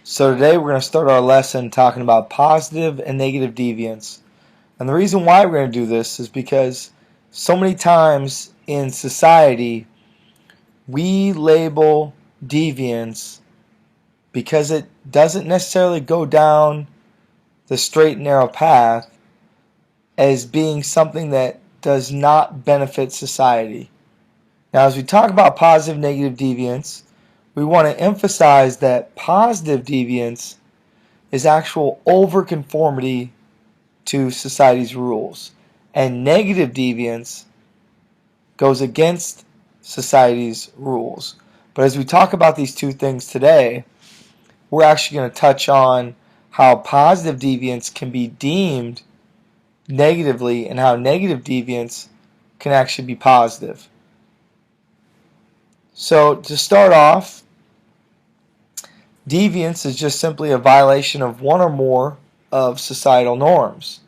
So today we're going to start our lesson talking about positive and negative deviance. And the reason why we're going to do this is because so many times in society we label deviance because it doesn't necessarily go down the straight and narrow path as being something that does not benefit society. Now, as we talk about positive and negative deviance, we want to emphasize that positive deviance is actual overconformity to society's rules, and negative deviance goes against society's rules. But as we talk about these two things today, we're actually going to touch on how positive deviance can be deemed negatively and how negative deviance can actually be positive. So to start off, deviance is just simply a violation of one or more of societal norms.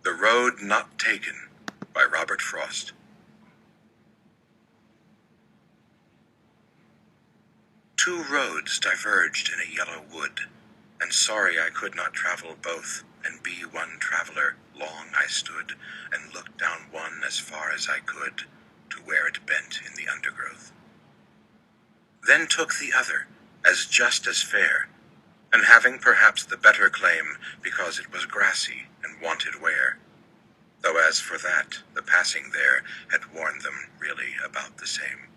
The Road Not Taken by Robert Frost. Two roads diverged in a yellow wood, and sorry I could not travel both, and be one traveler. Long I stood, and looked down one as far as I could, to where it bent in the undergrowth. Then took the other, as just as fair, and having perhaps the better claim, because it was grassy and wanted wear. Though as for that, the passing there had warned them really about the same.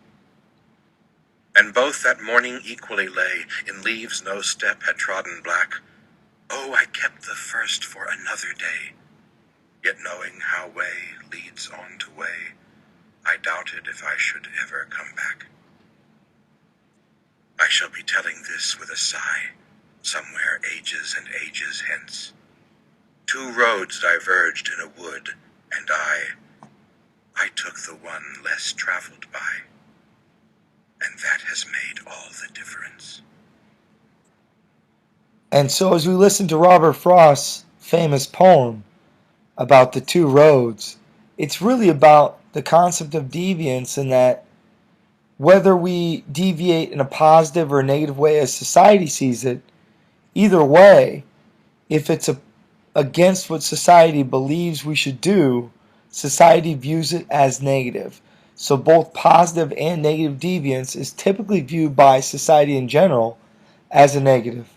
And both that morning equally lay, in leaves no step had trodden black. Oh, I kept the first for another day, yet knowing how way leads on to way, I doubted if I should ever come back. I shall be telling this with a sigh, somewhere ages and ages hence. Two roads diverged in a wood, and I took the one less traveled by. And that has made all the difference. And so as we listen to Robert Frost's famous poem about the two roads, it's really about the concept of deviance, and that whether we deviate in a positive or a negative way as society sees it, either way, if it's against what society believes we should do, society views it as negative. So both positive and negative deviance is typically viewed by society in general as a negative.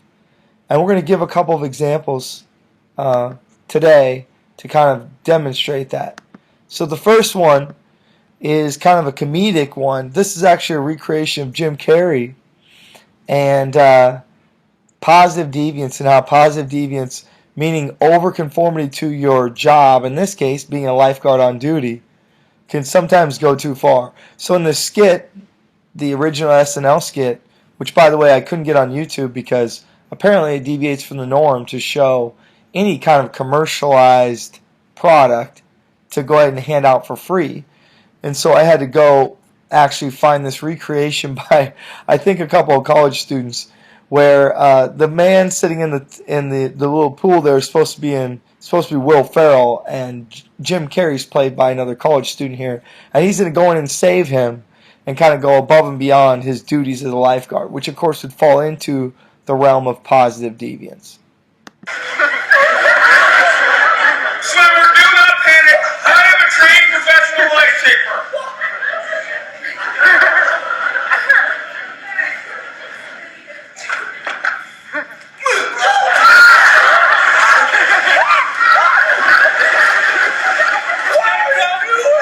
And we're going to give a couple of examples today to kind of demonstrate that. So the first one is kind of a comedic one. This is actually a recreation of Jim Carrey and positive deviance, and how positive deviance, meaning overconformity to your job, in this case being a lifeguard on duty, can sometimes go too far. So in the skit, the original SNL skit, which by the way I couldn't get on YouTube because apparently it deviates from the norm to show any kind of commercialized product to go ahead and hand out for free. And so I had to go actually find this recreation by I think a couple of college students, where the man sitting in the little pool there is supposed to be Will Ferrell, and Jim Carrey's played by another college student here, and he's going to go in and save him and kind of go above and beyond his duties as a lifeguard, which of course would fall into the realm of positive deviance. Swimmer, do not panic. I am a trained professional lifesaver.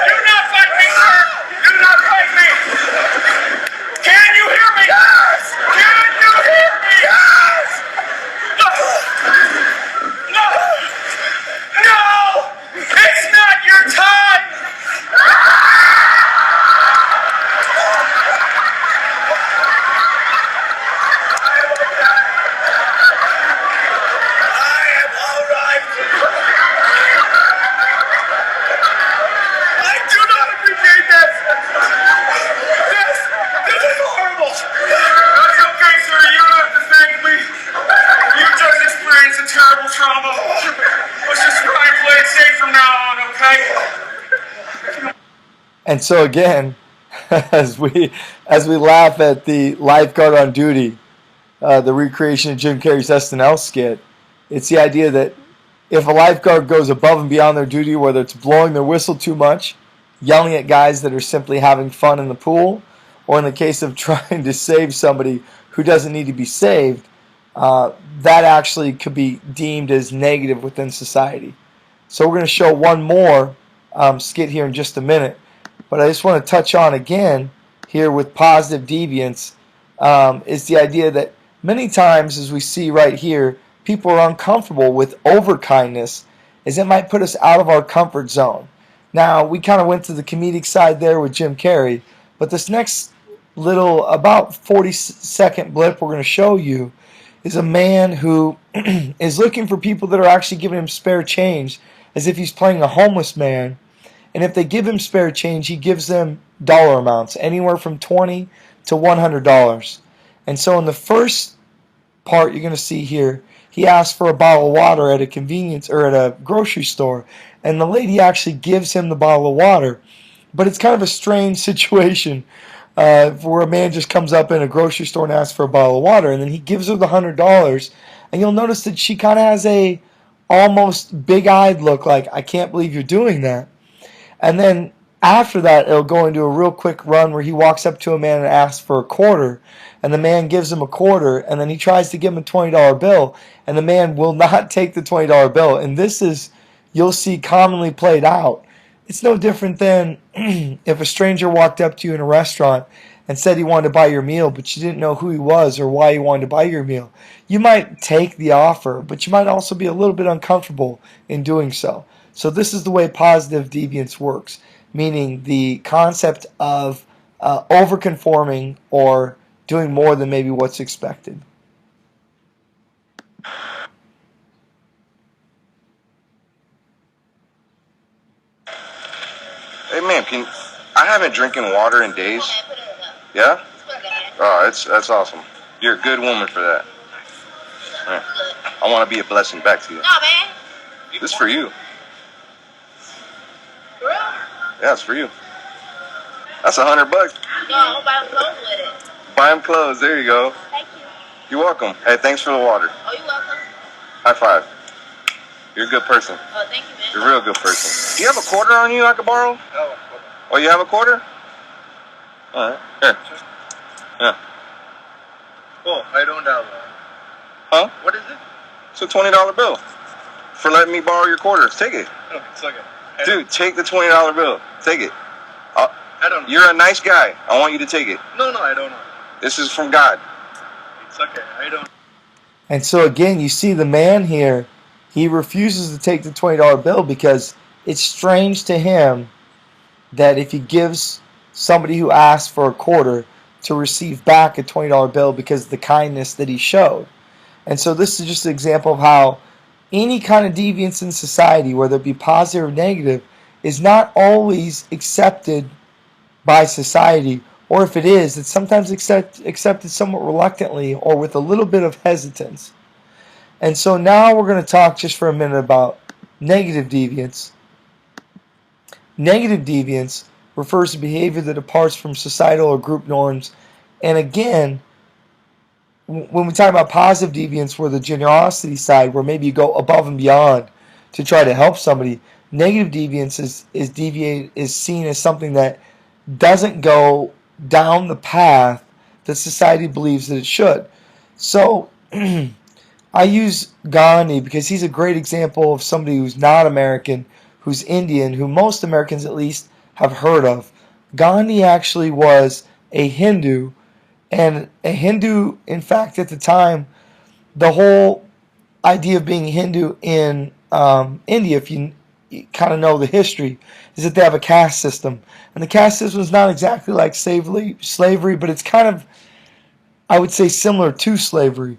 Do not fight me, sir. Do not fight me. Can you hear me? Yes. Can you hear me? Yes. No. No. No. It's not your time. I am all right. I do not appreciate this. This is horrible. That's okay, sir. You don't have to thank me. You just experienced a terrible trauma. Let's just try and play it safe from now on, okay? And so again, as we laugh at the lifeguard on duty, the recreation of Jim Carrey's SNL skit. It's the idea that if a lifeguard goes above and beyond their duty, whether it's blowing their whistle too much, yelling at guys that are simply having fun in the pool, or in the case of trying to save somebody who doesn't need to be saved, that actually could be deemed as negative within society. So we're going to show one more skit here in just a minute, but I just want to touch on again here with positive deviance is the idea that many times, as we see right here, people are uncomfortable with overkindness, as it might put us out of our comfort zone. Now, we kind of went to the comedic side there with Jim Carrey, but this next little, about 40-second blip we're going to show you is a man who is looking for people that are actually giving him spare change, as if he's playing a homeless man. And if they give him spare change, he gives them dollar amounts, anywhere from $20 to $100. And so in the first part you're going to see here, he asks for a bottle of water at a convenience or at a grocery store, and the lady actually gives him the bottle of water. But it's kind of a strange situation where a man just comes up in a grocery store and asks for a bottle of water, and then he gives her the $100, and you'll notice that she kind of has a almost big-eyed look, like, I can't believe you're doing that. And then after that, it'll go into a real quick run where he walks up to a man and asks for a quarter, and the man gives him a quarter, and then he tries to give him a $20 bill, and the man will not take the $20 bill. And this is, you'll see, commonly played out. It's no different than if a stranger walked up to you in a restaurant and said he wanted to buy your meal, but you didn't know who he was or why he wanted to buy your meal. You might take the offer, but you might also be a little bit uncomfortable in doing so. So this is the way positive deviance works, meaning the concept of overconforming or doing more than maybe what's expected. Hey, ma'am, I haven't drinking water in days. Yeah? Oh, that's awesome. You're a good woman for that. Yeah. I want to be a blessing back to you. No, man. This is for you. For real? Yeah, it's for you. That's $100. No, I hope I have clothes with it. Buy him clothes. There you go. Thank you. You're welcome. Hey, thanks for the water. Oh, you're welcome. High five. You're a good person. Oh, thank you, man. You're a real good person. Do you have a quarter on you I could borrow? No. Oh, you have a quarter? All right. Here. Yeah. Oh, I don't have one. Huh? What is it? It's a $20 bill for letting me borrow your quarters. Take it. No, it's okay. Dude, take the $20 bill. Take it. I don't know. You're a nice guy. I want you to take it. No, I don't know. This is from God. It's okay. I don't. And so again, you see the man here, he refuses to take the $20 bill because it's strange to him that if he gives somebody who asked for a quarter to receive back a $20 bill because of the kindness that he showed. And so this is just an example of how any kind of deviance in society, whether it be positive or negative, is not always accepted by society, or if it is, it's sometimes accepted somewhat reluctantly or with a little bit of hesitance. And so now we're going to talk just for a minute about negative deviance. Negative deviance refers to behavior that departs from societal or group norms. And again, when we talk about positive deviance, where the generosity side, where maybe you go above and beyond to try to help somebody, negative deviance is seen as something that doesn't go down the path that society believes that it should. So I use Gandhi because he's a great example of somebody who's not American, who's Indian, who most Americans at least have heard of. Gandhi actually was a Hindu, and a Hindu, in fact, at the time, the whole idea of being Hindu in India, if you kind of know the history, is that they have a caste system. And the caste system is not exactly like slavery, but it's kind of, I would say, similar to slavery.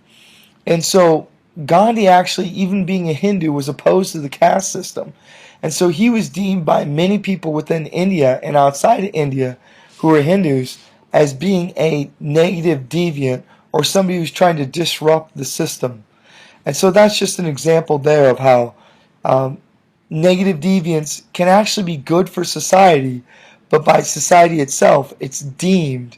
And so Gandhi actually, even being a Hindu, was opposed to the caste system. And so he was deemed by many people within India and outside of India who were Hindus as being a negative deviant or somebody who's trying to disrupt the system. And so that's just an example there of how negative deviance can actually be good for society, but by society itself, it's deemed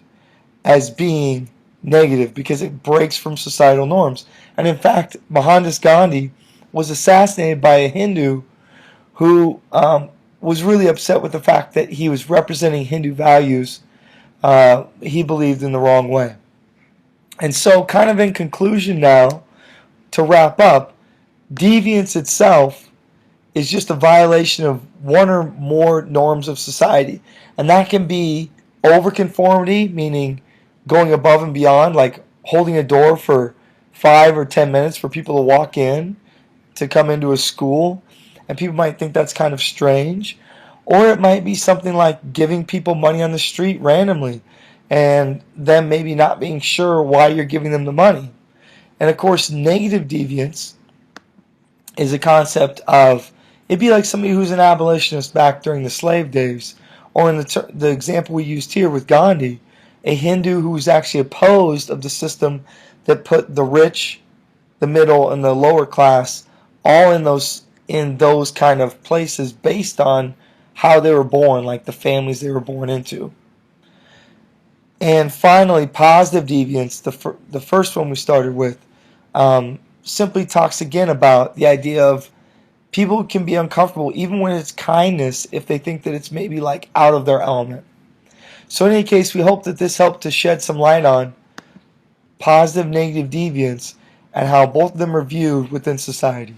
as being negative because it breaks from societal norms. And in fact, Mohandas Gandhi was assassinated by a Hindu who was really upset with the fact that he was representing Hindu values he believed in the wrong way. And so, kind of in conclusion now, to wrap up, deviance itself is just a violation of one or more norms of society. And that can be overconformity, meaning going above and beyond, like holding a door for 5 or 10 minutes for people to walk in to come into a school. And people might think that's kind of strange. Or it might be something like giving people money on the street randomly and them maybe not being sure why you're giving them the money. And of course, negative deviance is a concept of it'd be like somebody who's an abolitionist back during the slave days, or in the example we used here with Gandhi, a Hindu who's actually opposed of the system that put the rich, the middle, and the lower class all in those kind of places based on how they were born, like the families they were born into. And finally, positive deviance, the first one we started with, simply talks again about the idea of people can be uncomfortable even when it's kindness if they think that it's maybe like out of their element. So in any case, we hope that this helped to shed some light on positive, negative deviance and how both of them are viewed within society.